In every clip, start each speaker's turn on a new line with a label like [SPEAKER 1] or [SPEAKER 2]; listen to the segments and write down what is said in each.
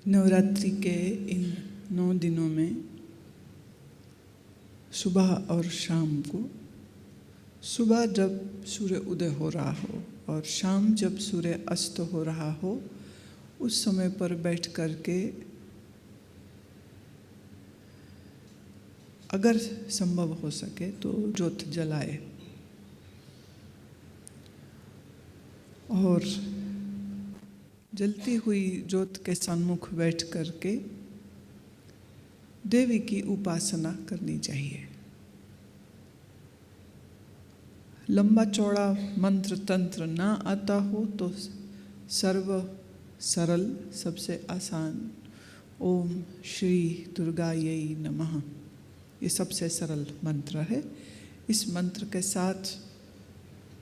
[SPEAKER 1] नवरात्रि के इन 9 दिनों में सुबह और शाम को, सुबह जब सूर्य उदय हो रहा हो और शाम जब सूर्य अस्त हो रहा हो, उस समय पर बैठ कर के अगर संभव हो सके तो ज्योत जलाए और जलती हुई ज्योत के सम्मुख बैठ करके देवी की उपासना करनी चाहिए। लंबा चौड़ा मंत्र तंत्र ना आता हो तो सर्व सरल, सबसे आसान ओम श्री दुर्गायै नमः, ये सबसे सरल मंत्र है। इस मंत्र के साथ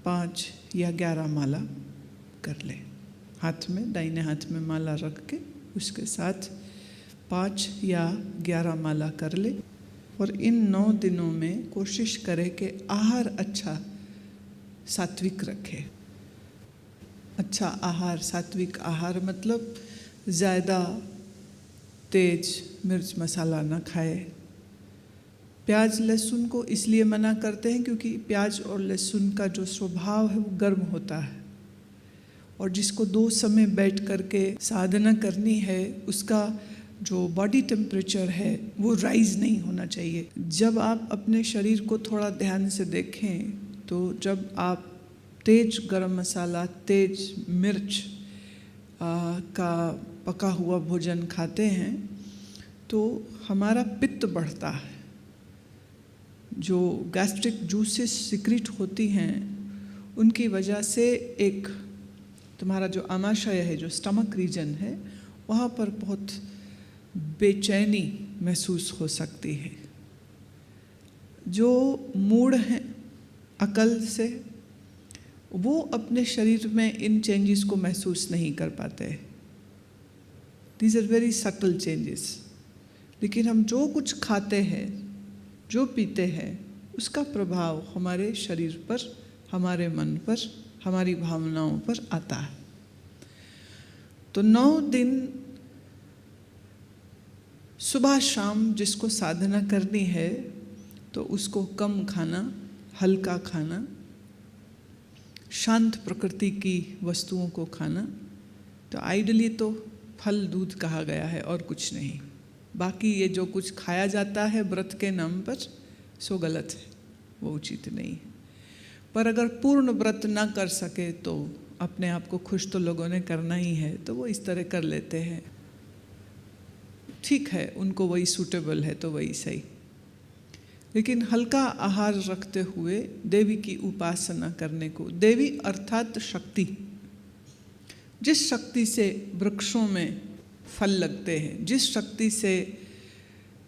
[SPEAKER 1] 5 या 11 माला कर ले। हाथ में, दाहिने हाथ में माला रख के उसके साथ 5 या 11 माला कर ले और इन 9 दिनों में कोशिश करे कि आहार अच्छा सात्विक रखे। अच्छा आहार, सात्विक आहार मतलब ज़्यादा तेज मिर्च मसाला ना खाए। प्याज लहसुन को इसलिए मना करते हैं क्योंकि प्याज और लहसुन का जो स्वभाव है वो गर्म होता है और जिसको 2 समय बैठ करके साधना करनी है उसका जो बॉडी टेम्परेचर है वो राइज नहीं होना चाहिए। जब आप अपने शरीर को थोड़ा ध्यान से देखें तो जब आप तेज गरम मसाला, तेज मिर्च का पका हुआ भोजन खाते हैं तो हमारा पित्त बढ़ता है। जो गैस्ट्रिक जूसेस सिक्रीट होती हैं उनकी वजह से एक तुम्हारा जो आमाशय है, जो स्टमक रीजन है, वहाँ पर बहुत बेचैनी महसूस हो सकती है। जो मूड हैं अकल से, वो अपने शरीर में इन चेंजेस को महसूस नहीं कर पाते। These are very subtle changes. लेकिन हम जो कुछ खाते हैं, जो पीते हैं, उसका प्रभाव हमारे शरीर पर, हमारे मन पर, हमारी भावनाओं पर आता है। तो 9 दिन सुबह शाम जिसको साधना करनी है तो उसको कम खाना, हल्का खाना, शांत प्रकृति की वस्तुओं को खाना। तो आइडियली तो फल दूध कहा गया है और कुछ नहीं। बाकी ये जो कुछ खाया जाता है व्रत के नाम पर, सो गलत है, वो उचित नहीं है। पर अगर पूर्ण व्रत ना कर सके तो अपने आप को खुश तो लोगों ने करना ही है, तो वो इस तरह कर लेते हैं। ठीक है, उनको वही सूटेबल है तो वही सही। लेकिन हल्का आहार रखते हुए देवी की उपासना करने को, देवी अर्थात शक्ति, जिस शक्ति से वृक्षों में फल लगते हैं, जिस शक्ति से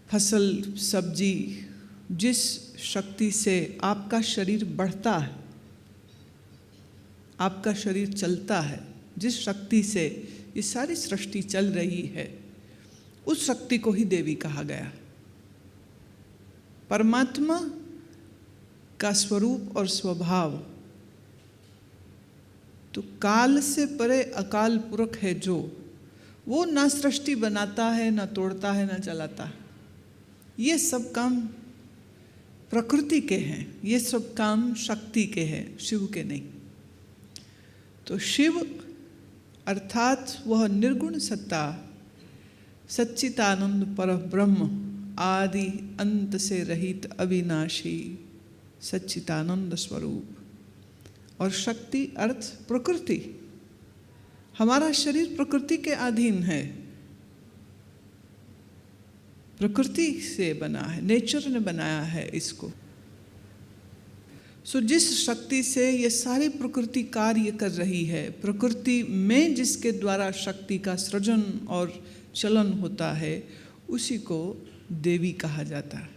[SPEAKER 1] फसल सब्जी, जिस शक्ति से आपका शरीर बढ़ता है, आपका शरीर चलता है, जिस शक्ति से ये सारी सृष्टि चल रही है, उस शक्ति को ही देवी कहा गया। परमात्मा का स्वरूप और स्वभाव तो काल से परे अकाल पुरख है, जो वो ना सृष्टि बनाता है, ना तोड़ता है, ना चलाता है। ये सब काम प्रकृति के हैं, ये सब काम शक्ति के हैं, शिव के नहीं। तो शिव अर्थात वह निर्गुण सत्ता, सच्चिदानंद परब्रह्म, आदि अंत से रहित अविनाशी सच्चिदानंद स्वरूप। और शक्ति अर्थ प्रकृति। हमारा शरीर प्रकृति के अधीन है, प्रकृति से बना है, नेचर ने बनाया है इसको। सो जिस शक्ति से ये सारी प्रकृति कार्य कर रही है, प्रकृति में जिसके द्वारा शक्ति का सृजन और चलन होता है, उसी को देवी कहा जाता है।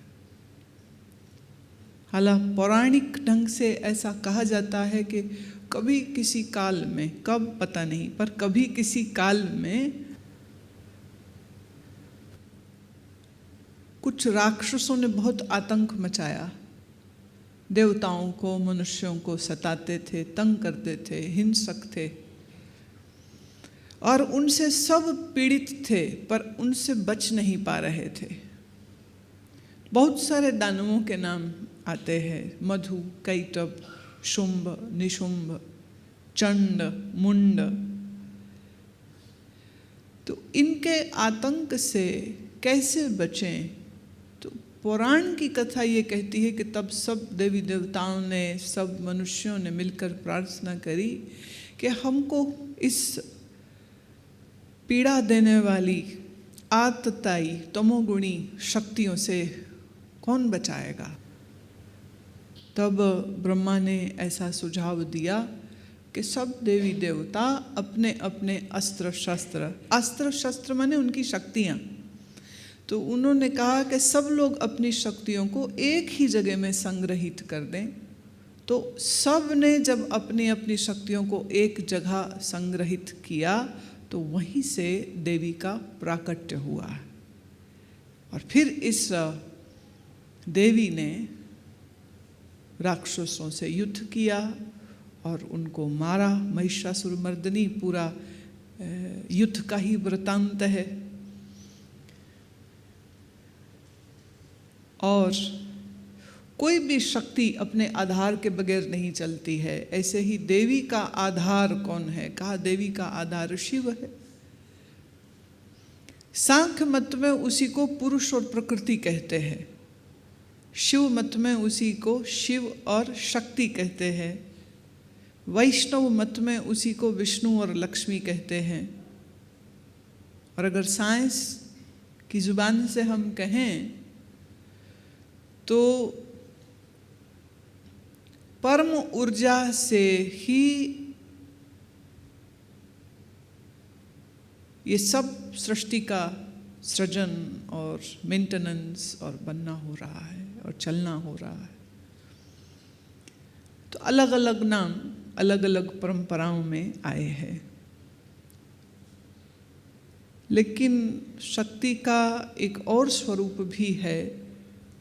[SPEAKER 1] हालांकि पौराणिक ढंग से ऐसा कहा जाता है कि कभी किसी काल में, कब पता नहीं, पर कभी किसी काल में कुछ राक्षसों ने बहुत आतंक मचाया, देवताओं को, मनुष्यों को सताते थे, तंग करते थे, हिंसक थे। और उनसे सब पीड़ित थे, पर उनसे बच नहीं पा रहे थे। बहुत सारे दानवों के नाम आते हैं, मधु, कैटभ, शुंभ, निशुंभ, चंड, मुंड। तो इनके आतंक से कैसे बचें? तो पुराण की कथा ये कहती है कि तब सब देवी देवताओं ने, सब मनुष्यों ने मिलकर प्रार्थना करी कि हमको इस पीड़ा देने वाली आतताई तमोगुणी शक्तियों से कौन बचाएगा। तब ब्रह्मा ने ऐसा सुझाव दिया कि सब देवी देवता अपने अपने अस्त्र शस्त्र माने उनकी शक्तियाँ, तो उन्होंने कहा कि सब लोग अपनी शक्तियों को एक ही जगह में संग्रहित कर दें। तो सब ने जब अपनी अपनी शक्तियों को एक जगह संग्रहित किया तो वहीं से देवी का प्राकट्य हुआ। और फिर इस देवी ने राक्षसों से युद्ध किया और उनको मारा। महिषासुरमर्दिनी पूरा युद्ध का ही वृत्तांत है। और कोई भी शक्ति अपने आधार के बगैर नहीं चलती है। ऐसे ही देवी का आधार कौन है? कहा देवी का आधार शिव है। सांख्य मत में उसी को पुरुष और प्रकृति कहते हैं, शिव मत में उसी को शिव और शक्ति कहते हैं, वैष्णव मत में उसी को विष्णु और लक्ष्मी कहते हैं। और अगर साइंस की जुबान से हम कहें तो परम ऊर्जा से ही ये सब सृष्टि का सृजन और मेंटेनेंस और बनना हो रहा है और चलना हो रहा है। तो अलग अलग नाम अलग अलग परंपराओं में आए हैं, लेकिन शक्ति का एक और स्वरूप भी है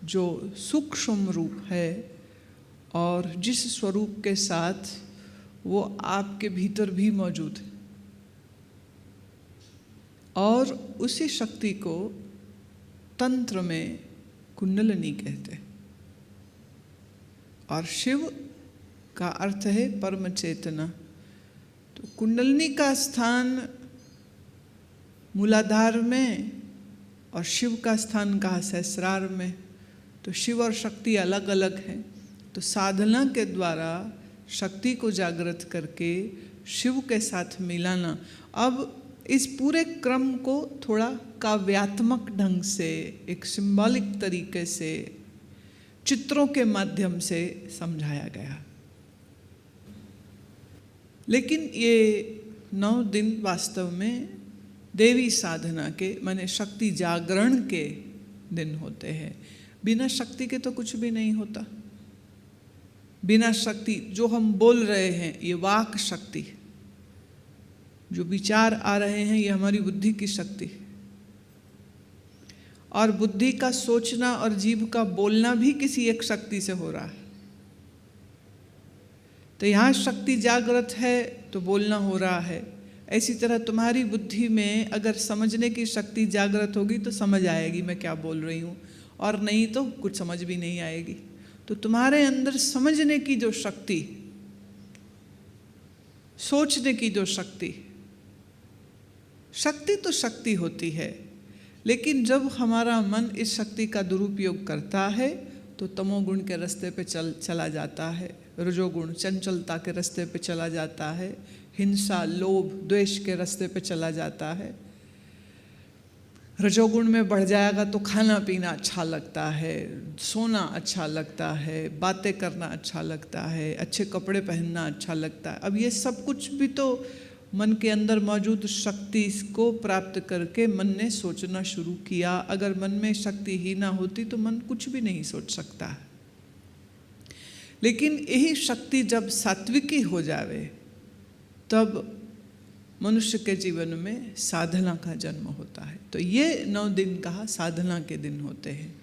[SPEAKER 1] जो सूक्ष्म रूप है और जिस स्वरूप के साथ वो आपके भीतर भी मौजूद है। और उसी शक्ति को तंत्र में कुंडलिनी कहते हैं। और शिव का अर्थ है परम चेतना। तो कुंडलिनी का स्थान मूलाधार में और शिव का स्थान कहा सहस्रार में। तो शिव और शक्ति अलग अलग हैं। तो साधना के द्वारा शक्ति को जागृत करके शिव के साथ मिलाना। अब इस पूरे क्रम को थोड़ा काव्यात्मक ढंग से, एक सिंबॉलिक तरीके से, चित्रों के माध्यम से समझाया गया। लेकिन ये 9 दिन वास्तव में देवी साधना के माने शक्ति जागरण के दिन होते हैं। बिना शक्ति के तो कुछ भी नहीं होता। बिना शक्ति जो हम बोल रहे हैं, ये वाक शक्ति, जो विचार आ रहे हैं, ये हमारी बुद्धि की शक्ति। और बुद्धि का सोचना और जीभ का बोलना भी किसी एक शक्ति से हो रहा है। तो यहाँ शक्ति जागृत है तो बोलना हो रहा है। ऐसी तरह तुम्हारी बुद्धि में अगर समझने की शक्ति जागृत होगी तो समझ आएगी मैं क्या बोल रही हूँ, और नहीं तो कुछ समझ भी नहीं आएगी। तो तुम्हारे अंदर समझने की जो शक्ति, सोचने की जो शक्ति तो शक्ति होती है। लेकिन जब हमारा मन इस शक्ति का दुरुपयोग करता है तो तमोगुण के रास्ते पे चला जाता है, रजोगुण चंचलता के रास्ते पे चला जाता है, हिंसा लोभ द्वेष के रास्ते पे चला जाता है। रजोगुण में बढ़ जाएगा तो खाना पीना अच्छा लगता है, सोना अच्छा लगता है, बातें करना अच्छा लगता है, अच्छे कपड़े पहनना अच्छा लगता है। अब ये सब कुछ भी तो मन के अंदर मौजूद शक्ति को प्राप्त करके मन ने सोचना शुरू किया। अगर मन में शक्ति ही ना होती तो मन कुछ भी नहीं सोच सकता। लेकिन यही शक्ति जब सात्विकी हो जावे तब मनुष्य के जीवन में साधना का जन्म होता है। तो ये 9 दिन कहा साधना के दिन होते हैं।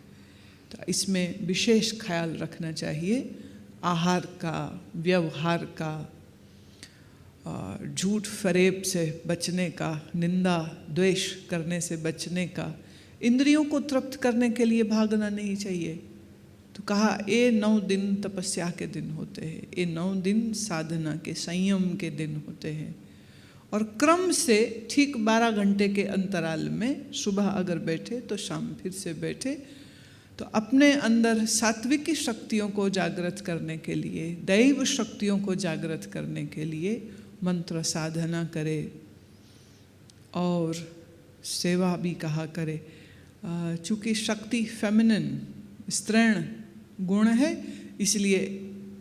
[SPEAKER 1] तो इसमें विशेष ख्याल रखना चाहिए आहार का, व्यवहार का, झूठ फरेब से बचने का, निंदा द्वेष करने से बचने का, इंद्रियों को तृप्त करने के लिए भागना नहीं चाहिए। तो कहा ये 9 दिन तपस्या के दिन होते हैं, ये 9 दिन साधना के, संयम के दिन होते हैं। और क्रम से ठीक 12 घंटे के अंतराल में सुबह अगर बैठे तो शाम फिर से बैठे, तो अपने अंदर सात्विकी शक्तियों को जागृत करने के लिए, दैव शक्तियों को जागृत करने के लिए मंत्र साधना करे और सेवा भी कहा करे। चूँकि शक्ति फेमिनिन, स्त्रीण गुण है, इसलिए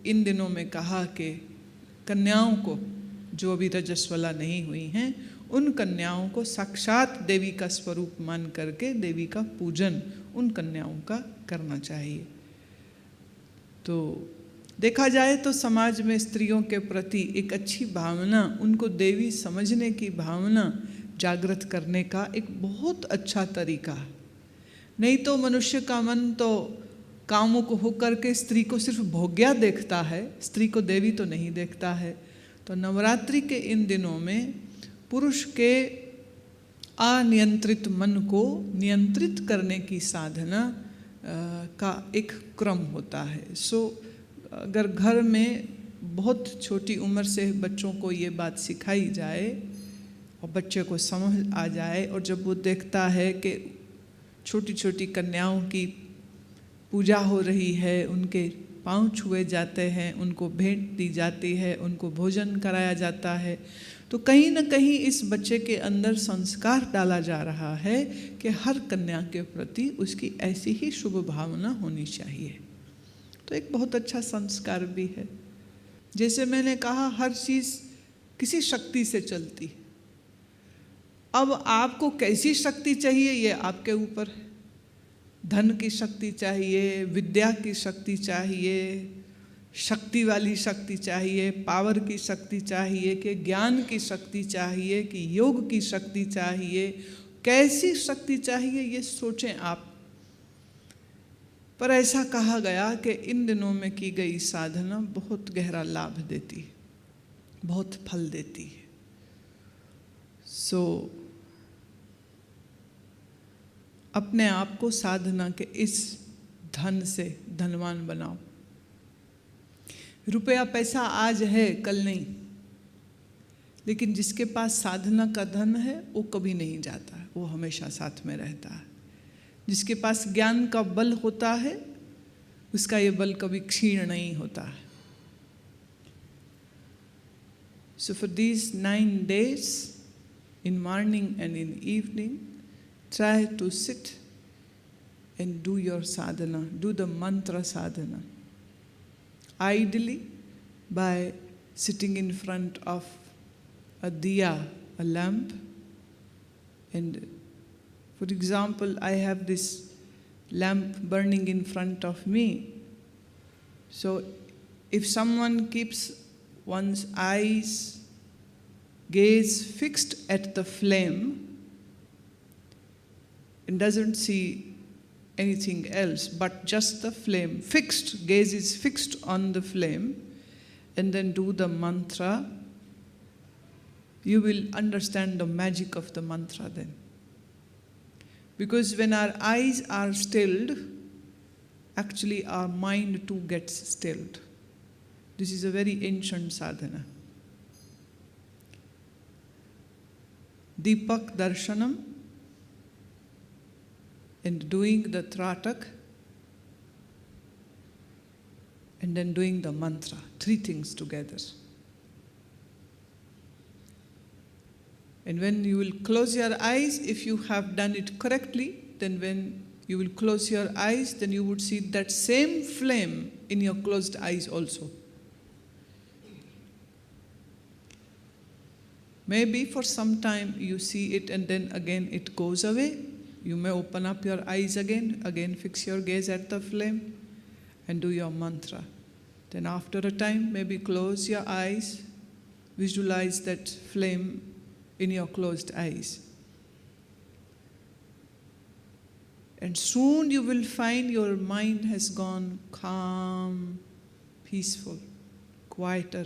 [SPEAKER 1] इन दिनों में कहा कि कन्याओं को, जो अभी रजस्वला नहीं हुई हैं, उन कन्याओं को साक्षात देवी का स्वरूप मान करके देवी का पूजन उन कन्याओं का करना चाहिए। तो देखा जाए तो समाज में स्त्रियों के प्रति एक अच्छी भावना, उनको देवी समझने की भावना जागृत करने का एक बहुत अच्छा तरीका है। नहीं तो मनुष्य का मन तो कामुक होकर के स्त्री को सिर्फ भोग्या देखता है, स्त्री को देवी तो नहीं देखता है। तो नवरात्रि के इन दिनों में पुरुष के अनियंत्रित मन को नियंत्रित करने की साधना का एक क्रम होता है। सो अगर घर में बहुत छोटी उम्र से बच्चों को ये बात सिखाई जाए और बच्चे को समझ आ जाए, और जब वो देखता है कि छोटी छोटी कन्याओं की पूजा हो रही है, उनके पाँव छुए जाते हैं, उनको भेंट दी जाती है, उनको भोजन कराया जाता है, तो कहीं न कहीं इस बच्चे के अंदर संस्कार डाला जा रहा है कि हर कन्या के प्रति उसकी ऐसी ही शुभ भावना होनी चाहिए। तो एक बहुत अच्छा संस्कार भी है। जैसे मैंने कहा, हर चीज़ किसी शक्ति से चलती है। अब आपको कैसी शक्ति चाहिए ये आपके ऊपर है। धन की शक्ति चाहिए, विद्या की शक्ति चाहिए, शक्ति वाली शक्ति चाहिए, पावर की शक्ति चाहिए, कि ज्ञान की शक्ति चाहिए, कि योग की शक्ति चाहिए, कैसी शक्ति चाहिए ये सोचें आप। पर ऐसा कहा गया कि इन दिनों में की गई साधना बहुत गहरा लाभ देती है, बहुत फल देती है। सो अपने आप को साधना के इस धन से धनवान बनाओ। रुपया पैसा आज है, कल नहीं, लेकिन जिसके पास साधना का धन है वो कभी नहीं जाता है, वो हमेशा साथ में रहता है। जिसके पास ज्ञान का बल होता है उसका ये बल कभी क्षीण नहीं होता है। So for these 9 days, in morning and in evening, try to sit and do your sadhana, do the mantra sadhana. Ideally, by sitting in front of a diya, a lamp, and for example, I have this lamp burning in front of me. So if someone keeps one's gaze fixed at the flame and doesn't see anything else but just the flame, fixed, gaze is fixed on the flame, and then do the mantra, you will understand the magic of the mantra then. Because when our eyes are stilled, actually our mind too gets stilled. This is a very ancient sadhana. Deepak darshanam and doing the tratak and then doing the mantra, 3 things together. And when you will close your eyes, if you have done it correctly, then when you will close your eyes, then you would see that same flame in your closed eyes also. Maybe for some time you see it and then again it goes away. You may open up your eyes again fix your gaze at the flame and do your mantra. Then after a time, maybe close your eyes, visualize that flame in your closed eyes. And soon you will find your mind has gone calm, peaceful, quieter,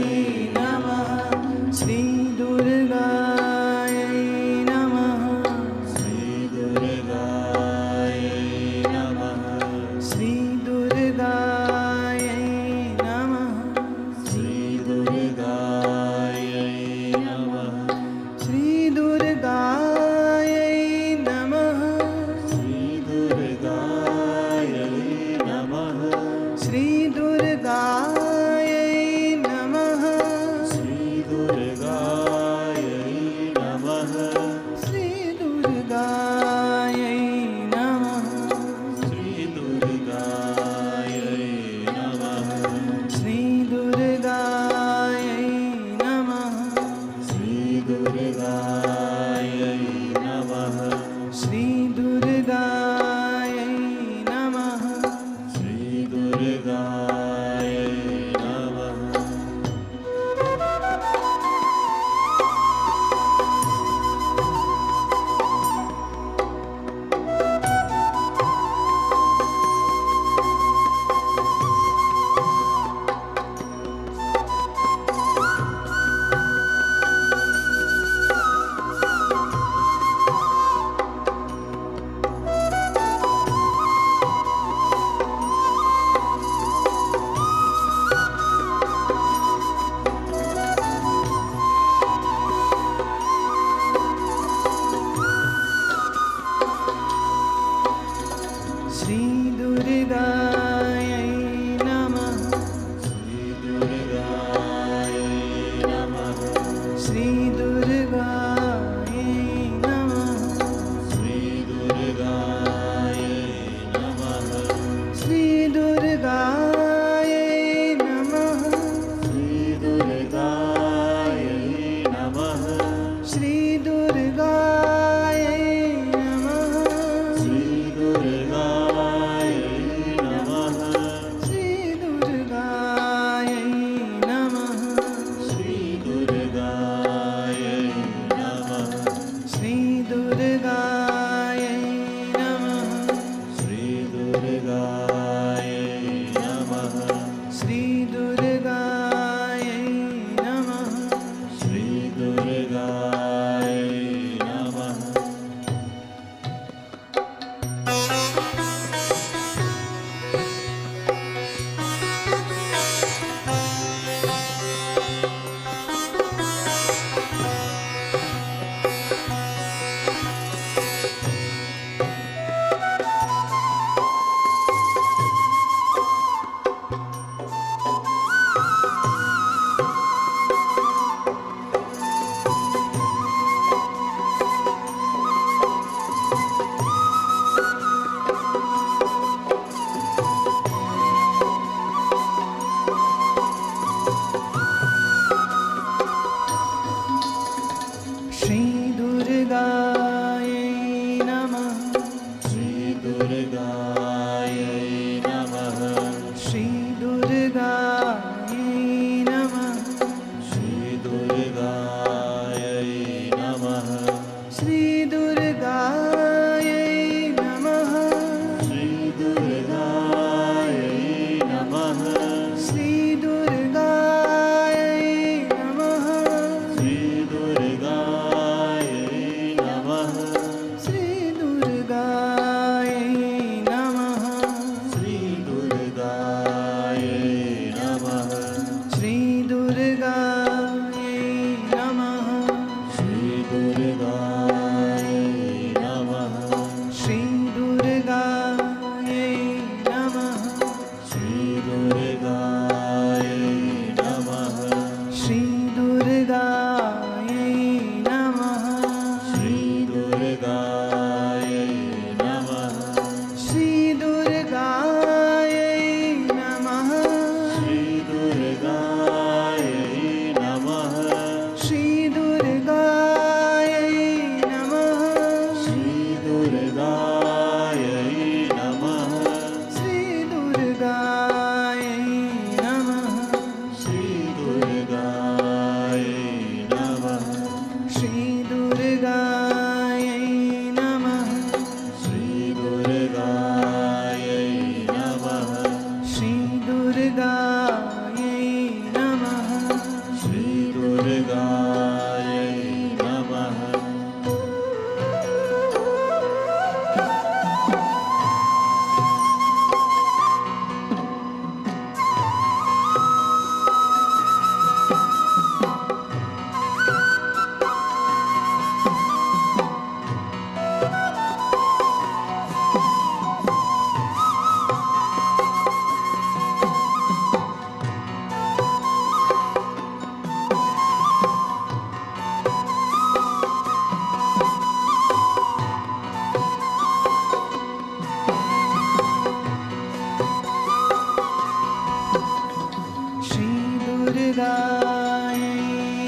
[SPEAKER 2] दुर्गायै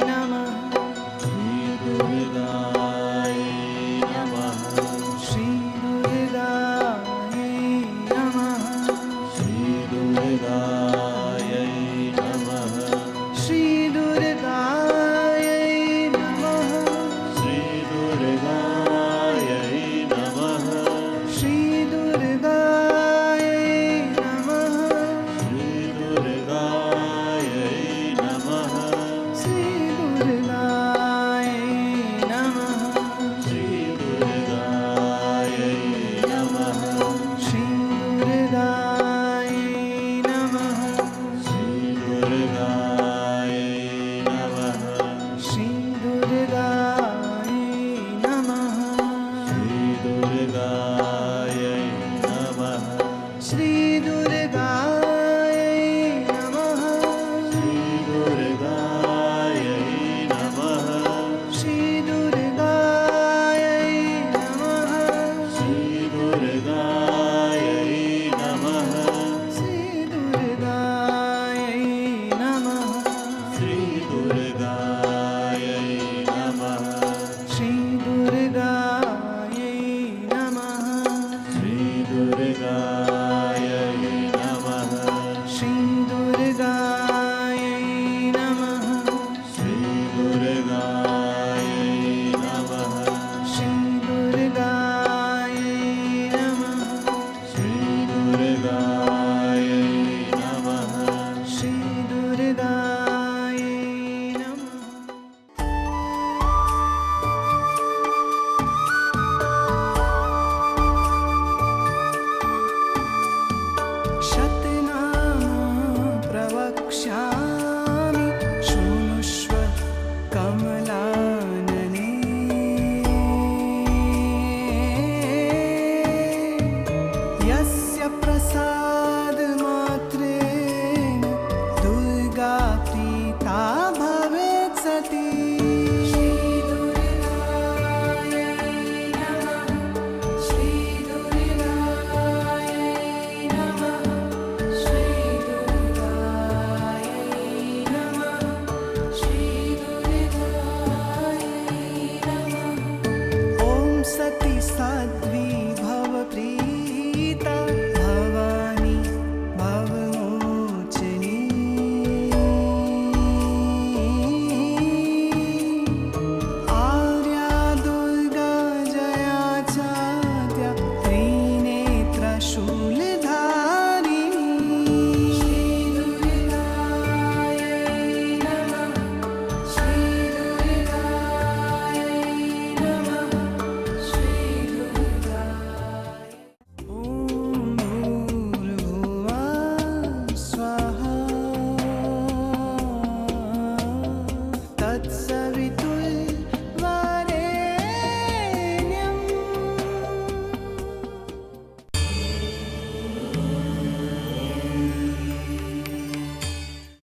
[SPEAKER 2] नमः श्री दुर्गायै नमः श्री दुर्गायै नमः श्री दुर्गायै नमः श्री दुर्गायै नमः श्री दुर्गायै नमः श्री दुर्गायै नमः श्री दुर्गायै नमः श्री दुर्गायै नमः श्री दुर्गायै नमः श्री दुर्गायै नमः श्री दुर्गायै नमः श्री दुर्गायै नमः श्री दुर्गायै नमः श्री दुर्गायै